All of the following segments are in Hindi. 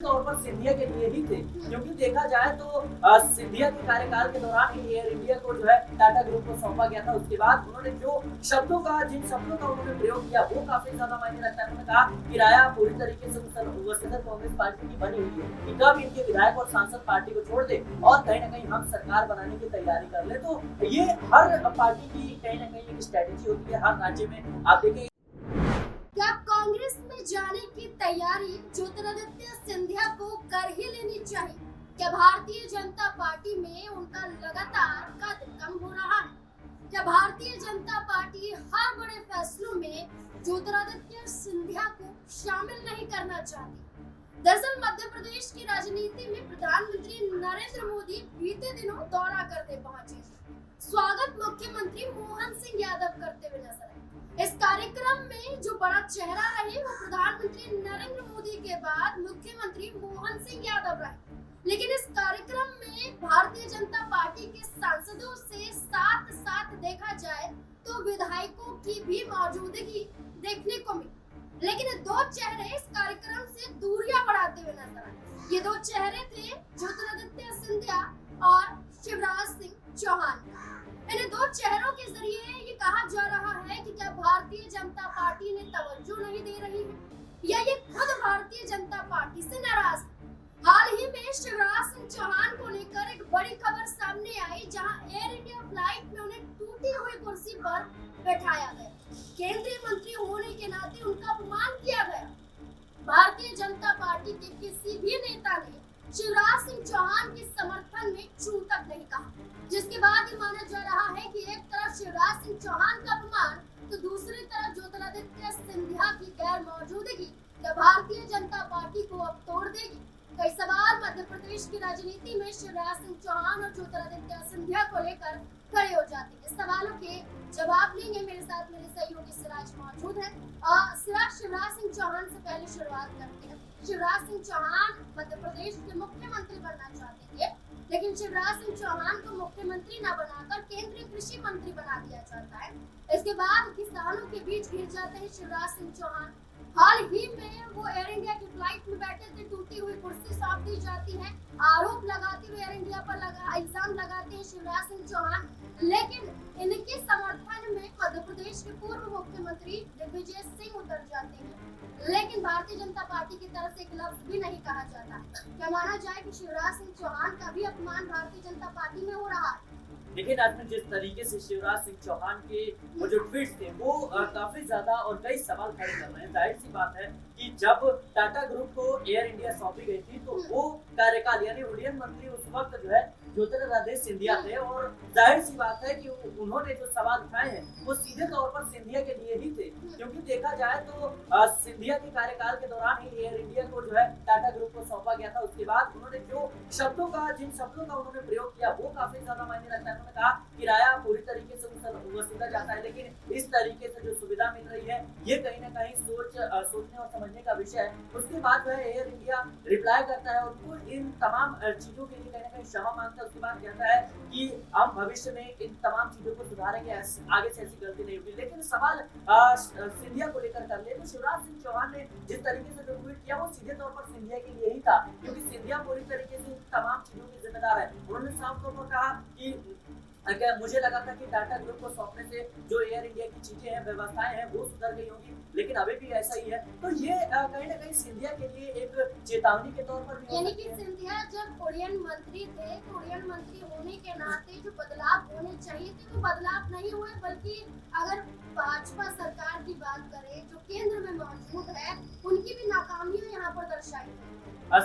तौर पर सिंधिया के लिए ही थे, क्योंकि देखा जाए तो सिंधिया के कार्यकाल के दौरान ही एयर इंडिया को जो है टाटा ग्रुप को सौंपा गया था। उसके बाद उन्होंने जिन शब्दों का उन्होंने प्रयोग किया वो काफी ज्यादा मायने रखता है। उन्होंने कहा किराया पूरी तरीके से वसुंधरा कांग्रेस पार्टी की बनी हुई है कि कब इनके विधायक और सांसद पार्टी को छोड़ दे और कहीं ना कहीं हम सरकार बनाने की तैयारी कर ले। तो ये हर पार्टी की कहीं ना कहीं एक स्ट्रेटेजी होती है। हर राज्य में आप देखें क्या कांग्रेस में जाने की तैयारी ज्योतिरादित्य सिंधिया को कर ही लेनी चाहिए? क्या भारतीय जनता पार्टी में उनका लगातार कद कम हो रहा है? क्या भारतीय जनता पार्टी हर बड़े फैसलों में ज्योतिरादित्य सिंधिया को शामिल नहीं करना चाहती? दरअसल मध्य प्रदेश की राजनीति में प्रधानमंत्री नरेंद्र मोदी बीते दिनों दौरा करने पहुंचे। स्वागत मुख्यमंत्री मोहन सिंह यादव करते हुए नजर आए। इस कार्यक्रम में जो बड़ा चेहरा रहे वो प्रधानमंत्री नरेंद्र मोदी के बाद मुख्यमंत्री मोहन सिंह यादव रहे। लेकिन इस कार्यक्रम में भारतीय जनता पार्टी के सांसदों से साथ साथ देखा जाए तो विधायकों की भी मौजूदगी देखने को मिली। लेकिन दो चेहरे इस कार्यक्रम से दूरियां बढ़ाते हुए नजर आए। ये दो चेहरे थे ज्योतिरादित्य सिंधिया और शिवराज सिंह चौहान। इन दो चेहरों के जरिए ये कहा जा रहा है कि क्या भारतीय जनता पार्टी ने तवज्जो नहीं दे रही है या ये खुद भारतीय जनता पार्टी से नाराज है। हाल ही में शिवराज सिंह चौहान को लेकर एक बड़ी खबर सामने आई, जहां एयर इंडिया फ्लाइट में उन्हें टूटी हुई कुर्सी पर बैठाया गया। केंद्रीय मंत्री होने के नाते उनका अपमान किया गया। भारतीय जनता पार्टी के किसी भी नेता ने शिवराज सिंह चौहान के समर्थन में चू तक नहीं कहा, जिसके बाद ये माना जा रहा है कि एक तरफ शिवराज सिंह चौहान का अपमान तो दूसरी तरफ ज्योतिरादित्य सिंधिया की गैर मौजूदगी भारतीय जनता पार्टी को अब तोड़ देगी। कई सवाल मध्य प्रदेश की राजनीति में शिवराज सिंह चौहान और ज्योतिरादित्य सिंधिया को लेकर खड़े हो जाते हैं। सवालों के जवाब लेंगे मेरे साथ मेरे सहयोगी सिराज मौजूद है। सिराज, शिवराज सिंह चौहान से पहले शुरुआत करते हैं। शिवराज सिंह चौहान मध्य प्रदेश के मुख्यमंत्री बनना चाहते थे, लेकिन शिवराज सिंह चौहान को मुख्यमंत्री न बनाकर केंद्रीय कृषि मंत्री बना दिया जाता है। इसके बाद किसानों के बीच घिर जाते हैं शिवराज सिंह चौहान। हाल ही में वो एयर इंडिया की फ्लाइट में बैठे थे, टूटी हुई कुर्सी सौंप दी जाती है। आरोप लगाते हुए एयर इंडिया पर इल्जाम लगाते हैं शिवराज सिंह चौहान। लेकिन इनके समर्थन में मध्य प्रदेश के पूर्व मुख्यमंत्री दिग्विजय सिंह उतर जाते हैं, लेकिन भारतीय जनता पार्टी की तरफ से एक लफ्ज भी नहीं कहा जाता। क्या माना जाए कि शिवराज सिंह चौहान का भी अपमान भारतीय जनता पार्टी में हो रहा है? लेकिन आज में जिस तरीके से शिवराज सिंह चौहान के वो जो ट्वीट्स थे वो काफी ज्यादा और कई सवाल खड़े कर रहे हैं। जाहिर सी बात है कि जब टाटा ग्रुप को एयर इंडिया सौंपी गई थी तो वो कार्यकाल यानी उड्डयन मंत्री उस वक्त जो है ज्योतिरादित्य सिंधिया थे, और जाहिर सी बात है कि उन्होंने जो सवाल उठाए हैं वो सीधे तौर पर सिंधिया के लिए ही थे, क्योंकि देखा जाए तो सिंधिया के कार्यकाल के दौरान ही एयर इंडिया को जो है टाटा ग्रुप को सौंपा गया था। उसके बाद उन्होंने जिन शब्दों का उन्होंने प्रयोग किया वो काफी ज्यादा मायने रखता है। उन्होंने कहा किराया पूरी तरीके से वसूला जाता है, लेकिन इस तरीके से जो सुविधा मिल रही है ये कहीं ना कहीं सोचने और समझने का विषय है। उसके बाद जो है एयर इंडिया रिप्लाई करता है और उनको इन तमाम चीजों के लिए कहीं ना कहीं क्षमा मांगता है। उसके बाद कहता है कि हम भविष्य में इन तमाम चीजों को सुधारेंगे, आगे से ऐसी गलती नहीं होगी। लेकिन सवाल सिंधिया को लेकर कर ले तो शिवराज सिंह चौहान ने जिस तरीके से जो ट्वीट किया वो सीधे तौर पर सिंधिया के लिए ही था, क्योंकि सिंधिया पूरी तरीके से तमाम चीजों की जिम्मेदार है। उन्होंने साफ तौर पर कहा कि मुझे लगा था कि टाटा ग्रुप को सौंपने से जो एयर इंडिया की चीजें हैं, व्यवस्थाएं हैं वो सुधर गई होंगी, लेकिन अभी भी ऐसा ही है। तो ये कहीं ना कहीं सिंधिया के लिए एक चेतावनी के तौर पर भी यानी कि सिंधिया जब उड्डयन मंत्री थे तो उड्डयन मंत्री होने के नाते जो बदलाव होने चाहिए थे वो बदलाव नहीं हुए, बल्कि अगर भाजपा सरकार की बात करें जो केंद्र में मौजूद है उनकी भी नाकामियां यहाँ पर दर्शाई गई।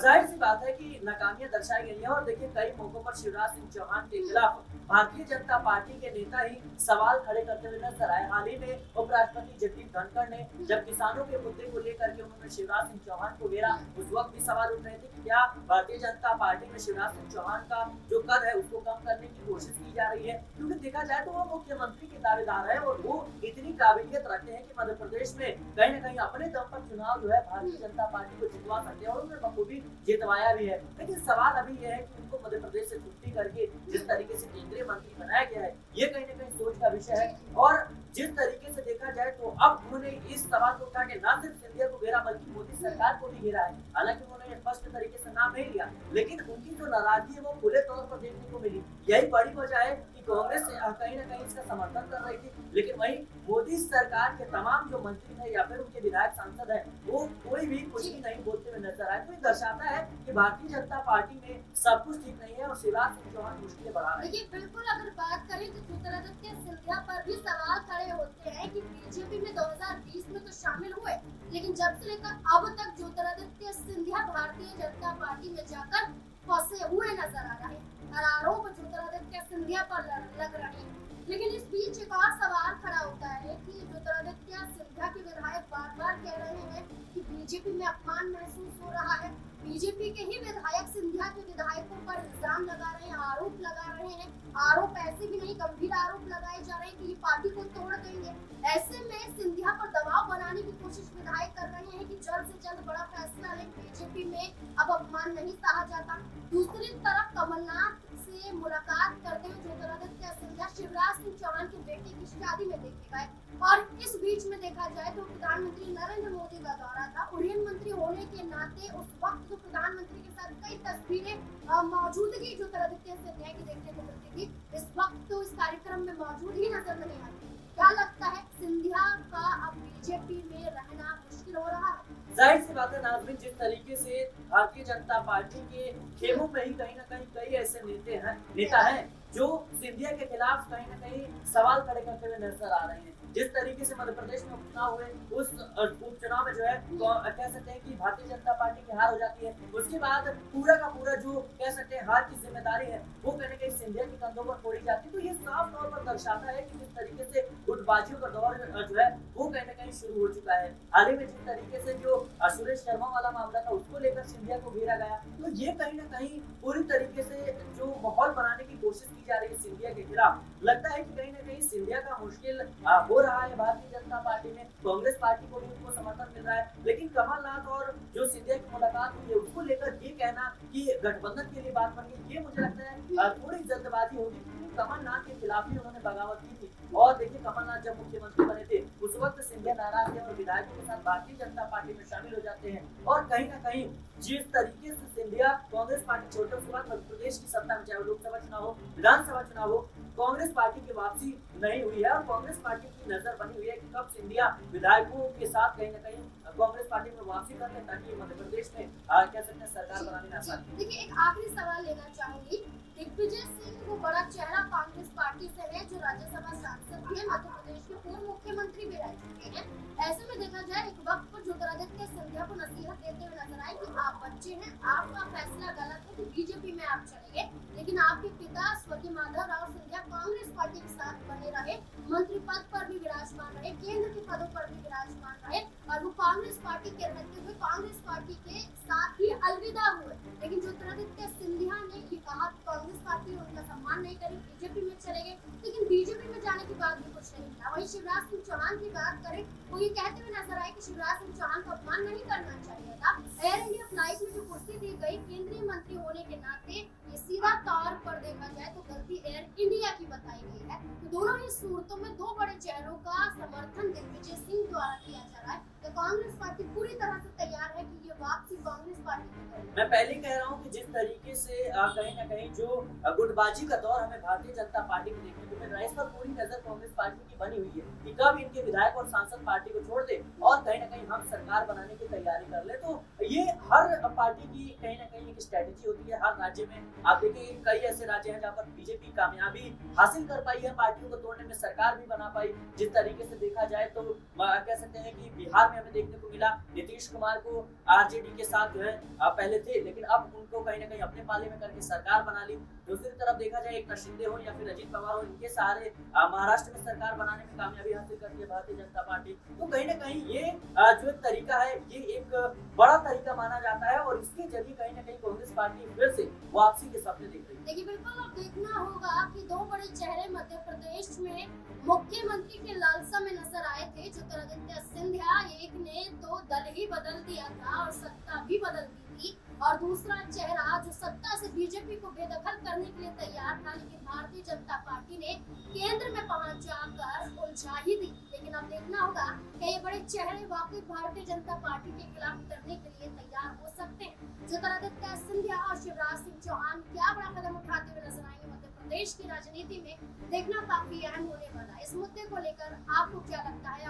जाहिर सी बात है कि नाकामियां दर्शाई गई है। और देखिए कई मौकों पर शिवराज सिंह चौहान के खिलाफ भारतीय जनता पार्टी के नेता ही सवाल खड़े करते हुए नजर आए। हाल ही में उपराष्ट्रपति जगदीप धनखड़ ने जब किसानों के मुद्दे को लेकर के उन्होंने शिवराज सिंह चौहान को घेरा, उस वक्त भी सवाल उठ रहे थे कि क्या भारतीय जनता पार्टी में शिवराज सिंह चौहान का जो कद है उसको कम करने की कोशिश की जा रही है, क्योंकि देखा जाए तो वो मुख्यमंत्री के दावेदार है और वो इतनी काबिलियत रखते हैं कि मध्य प्रदेश में कहीं ना कहीं अपने दम पर चुनाव जो है भारतीय जनता पार्टी को जितवा सकते हैं, और उन्होंने बखूबी जितवाया भी है। लेकिन सवाल अभी यह है कि उनको मध्य प्रदेश से छुट्टी करके जिस तरीके से केंद्रीय मंत्री बनाया गया है ये कहीं ना कहीं सोच का विषय है। और जिस तरीके से देखा जाए तो अब उन्होंने इस सवाल को उठा के ना सिर्फ सिंधिया को घेरा बल्कि मोदी सरकार को भी घेरा है। हालांकि उन्होंने स्पष्ट तरीके से नाम नहीं लिया, लेकिन उनकी जो नाराजगी है वो खुले तौर पर देखने को मिली। यही बड़ी वजह है कि कांग्रेस कहीं ना कहीं इसका समर्थन कर रही थी, लेकिन वहीं मोदी सरकार के तमाम जो मंत्री थे या फिर उनके विधायक सांसद है वो कोई भी कुछ भी नहीं बोलते हुए नजर आए। तो ये दर्शाता है कि भारतीय जनता पार्टी में सब कुछ ठीक नहीं है और शिवराज सिंह चौहान मुश्किलें बढ़ा रहे हैं। देखिए बिल्कुल, अगर बात करें तो ज्योतिरादित्य सिंधिया पर भी सवाल खड़े होते हैं कि बीजेपी में 2020 में तो शामिल हुए, लेकिन जब से लेकर अब तक ज्योतिरादित्य सिंधिया भारतीय जनता पार्टी में जाकर फंसे हुए नजर आ रहे हैं। हर आरोप ज्योतिरादित्य सिंधिया पर लग रहे हैं। लेकिन इस बीच एक और सवाल खड़ा होता है कि ज्योतिरादित्य सिंधिया के विधायक बार-बार कह रहे हैं कि बीजेपी में अपमान महसूस हो रहा है। बीजेपी के ही विधायक सिंधिया के विधायकों पर इल्जाम लगा रहे हैं, आरोप लगा रहे हैं। आरोप ऐसे भी नहीं, गंभीर आरोप लगाए जा रहे हैं कि ये पार्टी को तोड़ देंगे। ऐसे में सिंधिया पर दबाव बनाने की कोशिश विधायक कर रहे हैं कि जल्द से जल्द बड़ा फैसला लें, बीजेपी में अब अपमान नहीं सहा जाता। दूसरी तरफ कमलनाथ से मुलाकात करते हुए ज्योतिरादित्य सिंधिया शिवराज सिंह चौहान के बेटे की शादी में देखे गए। और इस बीच में देखा जाए तो प्रधानमंत्री नरेंद्र मोदी का दौरा था। उड़ीन मंत्री होने के नाते उस वक्त तो प्रधानमंत्री के साथ कई तस्वीरें मौजूदगी ज्योतिरादित्य सिंधिया की देखने को मिलती थी। इस वक्त तो इस कार्यक्रम में मौजूद ही नजर नहीं आती। क्या लगता है, सिंधिया का अब बीजेपी में रहना मुश्किल हो रहा है? जाहिर सी बात है नाज़रीन, जिस तरीके से भारतीय जनता पार्टी के खेमों में ही कहीं ना कहीं कई ऐसे नेता हैं जो सिंधिया के खिलाफ कहीं ना कहीं सवाल खड़े करते हुए नजर आ रहे हैं। जिस तरीके से मध्य प्रदेश में उपचुनाव हुए, उस उपचुनाव में जो है तो कह सकते हैं कि भारतीय जनता पार्टी की हार हो जाती है। उसके बाद पूरा का पूरा जो कह सकते हैं हार की जिम्मेदारी है वो कहीं ना कहीं सिंधिया के कंधों पर फोड़ी जाती है। तो ये साफ तौर पर दर्शाता है कि जिस तरीके से गुटबाजियों का दौर जो है वो कहीं ना कहीं शुरू हो चुका है। हाल ही में जिस तरीके से जो सुरेश शर्मा वाला मामला था उसको लेकर सिंधिया को घेरा गया, तो ये कहीं ना कहीं पूरी तरीके से जो माहौल बनाने की कोशिश की जा रही है सिंधिया के खिलाफ, लगता है कि कहीं ना कहीं सिंधिया का मुश्किल हो रहा है भारतीय जनता पार्टी में। कांग्रेस पार्टी को भी उनको समर्थन मिल रहा है, लेकिन कमलनाथ और जो सिंधिया की मुलाकात हुई है उसको लेकर ये कहना कि गठबंधन के लिए बात बन गई, ये मुझे लगता है थोड़ी जल्दबाजी होगी, क्योंकि कमलनाथ के खिलाफ ही उन्होंने बगावत की थी। और देखिए कमलनाथ जब मुख्यमंत्री बने थे उस वक्त सिंधिया नाराज थे और विधायकों के साथ भारतीय जनता पार्टी में शामिल हो जाते हैं। और कहीं ना कहीं जिस तरीके से सिंधिया कांग्रेस पार्टी छोड़ते उसके बाद मध्य प्रदेश की सत्ता में, चाहे लोकसभा चुनाव हो विधानसभा चुनाव हो, कांग्रेस पार्टी की वापसी नहीं हुई है। और कांग्रेस पार्टी की नजर बनी हुई है कि कब सिंधिया विधायकों के साथ कहीं ना कहीं कांग्रेस पार्टी में वापसी कर ले ताकि मध्य प्रदेश में कह सकते हैं सरकार बनाने में आसानी। देखिए एक आखिरी सवाल लेना चाहूंगी। दिग्विजय सिंह वो बड़ा चेहरा कांग्रेस पार्टी से है, जो राज्यसभा सांसद भी है, मध्य प्रदेश के पूर्व मुख्यमंत्री भी रह चुके हैं। ऐसे में देखा जाए एक वक्त पर ज्योतिरादित्य सिंधिया को नसीहत देते हुए नजर आए कि आप बच्चे हैं, आपका फैसला गलत है तो बीजेपी में आप चलेंगे, लेकिन आपके पिता स्वर्गीय माधवराव सिंधिया कांग्रेस पार्टी के साथ बने रहे, मंत्री पद पर भी विराजमान रहे, केंद्र के पदों पर भी विराजमान रहे और वो कांग्रेस पार्टी के रहते हुए कांग्रेस पार्टी के साथ ही अलविदा हुए। लेकिन ज्योतिरादित्य सिंधिया ने ये कहा कि कांग्रेस पार्टी उनका सम्मान नहीं करी, बीजेपी में चले गए, लेकिन बीजेपी में जाने के बाद भी कुछ नहीं मिला। वहीं शिवराज सिंह चौहान की बात करें तो ये कहते हुए नजर आए कि शिवराज सिंह चौहान को अपमान नहीं करना चाहिए था। एयर इंडिया फ्लाइट में जो कुर्सी दी गई केंद्रीय मंत्री होने के नाते ये सीधा तौर पर देखा जाए तो गलती एयर इंडिया की बताई गई है। तो दोनों ही सूरतों में दो बड़े चेहरों का समर्थन दिग्विजय सिंह द्वारा किया जा रहा है। तो कांग्रेस पार्टी पूरी तरह से तैयार है कि ये वापसी कांग्रेस पार्टी की करेगी। मैं पहले कह रहा हूँ कि जिस तरीके से कहीं ना कहीं जो गुटबाजी का दौर हमें भारतीय जनता पार्टी में देखने को मिल रहा है, इस पर पूरी नजर कांग्रेस पार्टी की बनी हुई है कि कब इनके विधायक और सांसद पार्टी को छोड़ दे और कहीं ना कहीं हम सरकार बनाने की तैयारी कर ले। तो ये हर पार्टी की कहीं ना कहीं एक स्ट्रेटेजी होती है। हर राज्य में आप देखिए कई ऐसे राज्य हैं जहाँ पर बीजेपी कामयाबी हासिल कर पाई है पार्टियों को तोड़ने में, सरकार भी बना पाई। जिस तरीके से देखा जाए तो कह सकते हैं कि बिहार में हमें देखने को मिला नीतीश कुमार को आरजेडी के साथ जो है पहले थे, लेकिन अब उनको कहीं ना कहीं अपने पाले में करके सरकार बना ली। दूसरी तरफ देखा जाए एक शिंदे हो या फिर अजीत पवार हो, इनके सहारे महाराष्ट्र में सरकार बनाने में कामयाबी हासिल करती है भारतीय जनता पार्टी। तो कहीं ना कहीं ये जो एक तरीका है ये एक बड़ा तरीका माना जाता है और इसके जरिए कहीं ना कहीं कांग्रेस पार्टी फिर से वापसी के सपने देख रही है। देखिए बिल्कुल अब देखना होगा कि दो बड़े चेहरे मध्य प्रदेश में मुख्यमंत्री के लालसा में नजर आए थे। ज्योतिरादित्य सिंधिया एक ने तो दल ही बदल दिया था और सत्ता भी बदल दी थी और दूसरा चेहरा जो सत्ता से बीजेपी को बेदखल करने के लिए तैयार था, लेकिन भारतीय जनता पार्टी ने केंद्र में पहुंच जाकर उलझा ही दी। लेकिन अब देखना होगा कि ये बड़े चेहरे वाकई भारतीय जनता पार्टी के खिलाफ उतरने के लिए तैयार हो सकते हैं। ज्योतिरादित्य सिंधिया और शिवराज सिंह चौहान क्या बड़ा कदम उठाते हुए नजर आएंगे मध्य प्रदेश की राजनीति में, देखना काफी अहम होने वाला है। इस मुद्दे को लेकर आपको क्या लगता है?